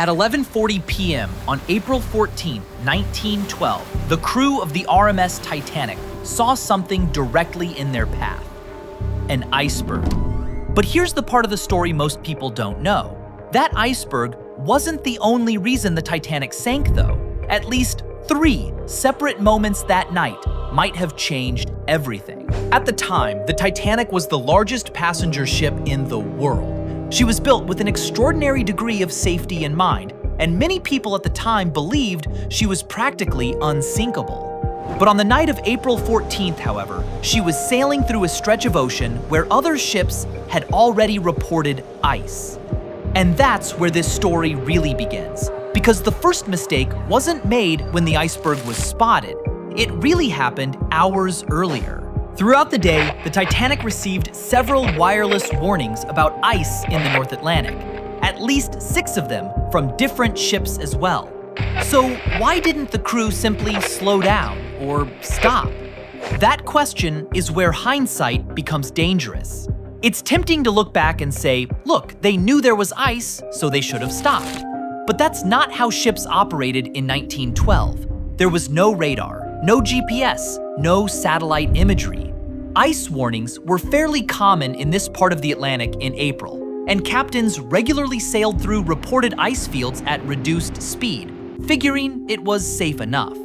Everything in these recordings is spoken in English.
At 11:40 p.m. on April 14, 1912, the crew of the RMS Titanic saw something directly in their path: an iceberg. But here's the part of the story most people don't know. That iceberg wasn't the only reason the Titanic sank, though. At least 3 separate moments that night might have changed everything. At the time, the Titanic was the largest passenger ship in the world. She was built with an extraordinary degree of safety in mind, and many people at the time believed she was practically unsinkable. But on the night of April 14th, however, she was sailing through a stretch of ocean where other ships had already reported ice. And that's where this story really begins, because the first mistake wasn't made when the iceberg was spotted. It really happened hours earlier. Throughout the day, the Titanic received several wireless warnings about ice in the North Atlantic, at least 6 of them from different ships as well. So why didn't the crew simply slow down or stop? That question is where hindsight becomes dangerous. It's tempting to look back and say, look, they knew there was ice, so they should have stopped. But that's not how ships operated in 1912. There was no radar, no GPS, no satellite imagery. Ice warnings were fairly common in this part of the Atlantic in April, and captains regularly sailed through reported ice fields at reduced speed, figuring it was safe enough.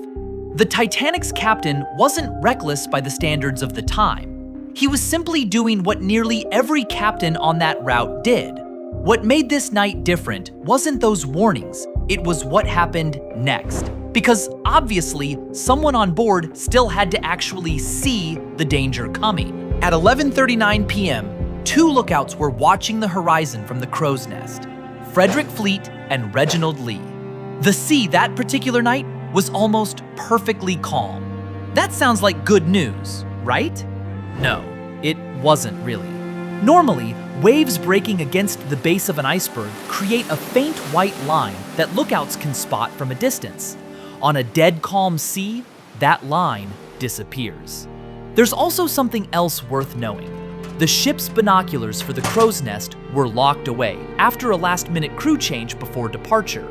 The Titanic's captain wasn't reckless by the standards of the time. He was simply doing what nearly every captain on that route did. What made this night different wasn't those warnings, it was what happened next. Because obviously, someone on board still had to actually see the danger coming. At 11:39 p.m., 2 lookouts were watching the horizon from the crow's nest: Frederick Fleet and Reginald Lee. The sea that particular night was almost perfectly calm. That sounds like good news, right? No, it wasn't really. Normally, waves breaking against the base of an iceberg create a faint white line that lookouts can spot from a distance. On a dead calm sea, that line disappears. There's also something else worth knowing. The ship's binoculars for the crow's nest were locked away after a last-minute crew change before departure.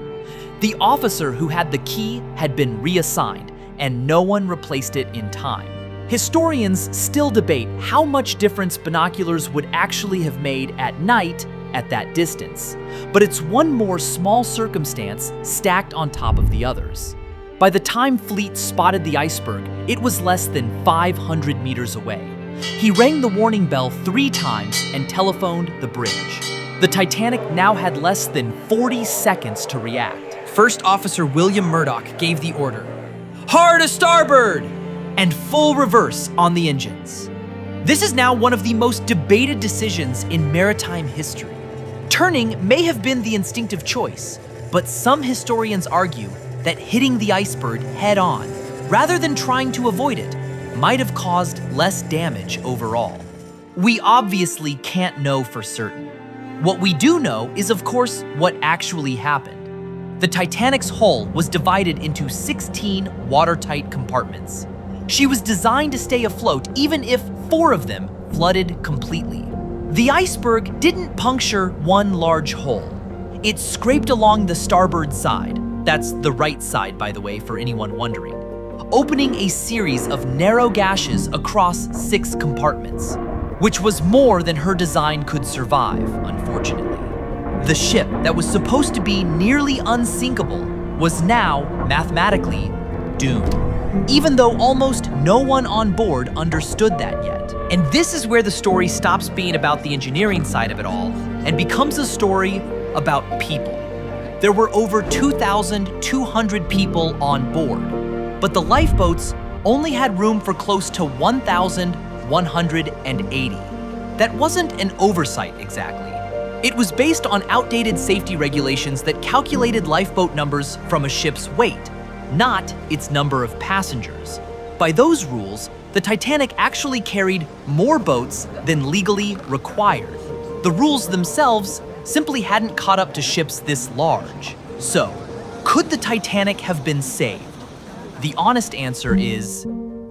The officer who had the key had been reassigned, and no one replaced it in time. Historians still debate how much difference binoculars would actually have made at night at that distance, but it's one more small circumstance stacked on top of the others. By the time Fleet spotted the iceberg, it was less than 500 meters away. He rang the warning bell 3 times and telephoned the bridge. The Titanic now had less than 40 seconds to react. First Officer William Murdoch gave the order, "Hard a starboard!" and full reverse on the engines. This is now one of the most debated decisions in maritime history. Turning may have been the instinctive choice, but some historians argue that hitting the iceberg head-on, rather than trying to avoid it, might have caused less damage overall. We obviously can't know for certain. What we do know is, of course, what actually happened. The Titanic's hull was divided into 16 watertight compartments. She was designed to stay afloat even if 4 of them flooded completely. The iceberg didn't puncture one large hole. It scraped along the starboard side. That's the right side, by the way, for anyone wondering, opening a series of narrow gashes across 6 compartments, which was more than her design could survive, unfortunately. The ship that was supposed to be nearly unsinkable was now, mathematically, doomed, even though almost no one on board understood that yet. And this is where the story stops being about the engineering side of it all and becomes a story about people. There were over 2,200 people on board, but the lifeboats only had room for close to 1,180. That wasn't an oversight exactly. It was based on outdated safety regulations that calculated lifeboat numbers from a ship's weight, not its number of passengers. By those rules, the Titanic actually carried more boats than legally required. The rules themselves simply hadn't caught up to ships this large. So, could the Titanic have been saved? The honest answer is,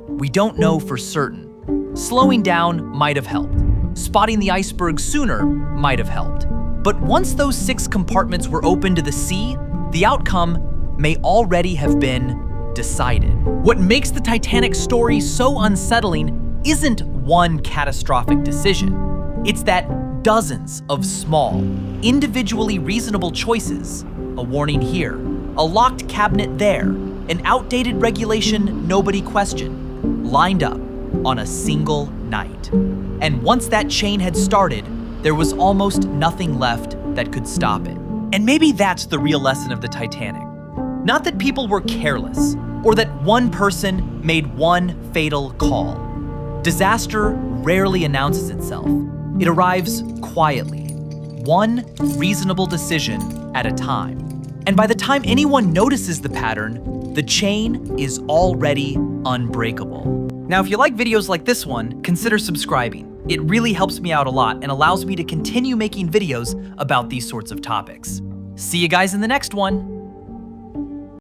we don't know for certain. Slowing down might have helped. Spotting the iceberg sooner might have helped. But once those 6 compartments were open to the sea, the outcome may already have been decided. What makes the Titanic story so unsettling isn't one catastrophic decision. It's that dozens of small, individually reasonable choices, a warning here, a locked cabinet there, an outdated regulation nobody questioned, lined up on a single night. And once that chain had started, there was almost nothing left that could stop it. And maybe that's the real lesson of the Titanic. Not that people were careless, or that one person made one fatal call. Disaster rarely announces itself. It arrives quietly, one reasonable decision at a time. And by the time anyone notices the pattern, the chain is already unbreakable. Now, if you like videos like this one, consider subscribing. It really helps me out a lot and allows me to continue making videos about these sorts of topics. See you guys in the next one.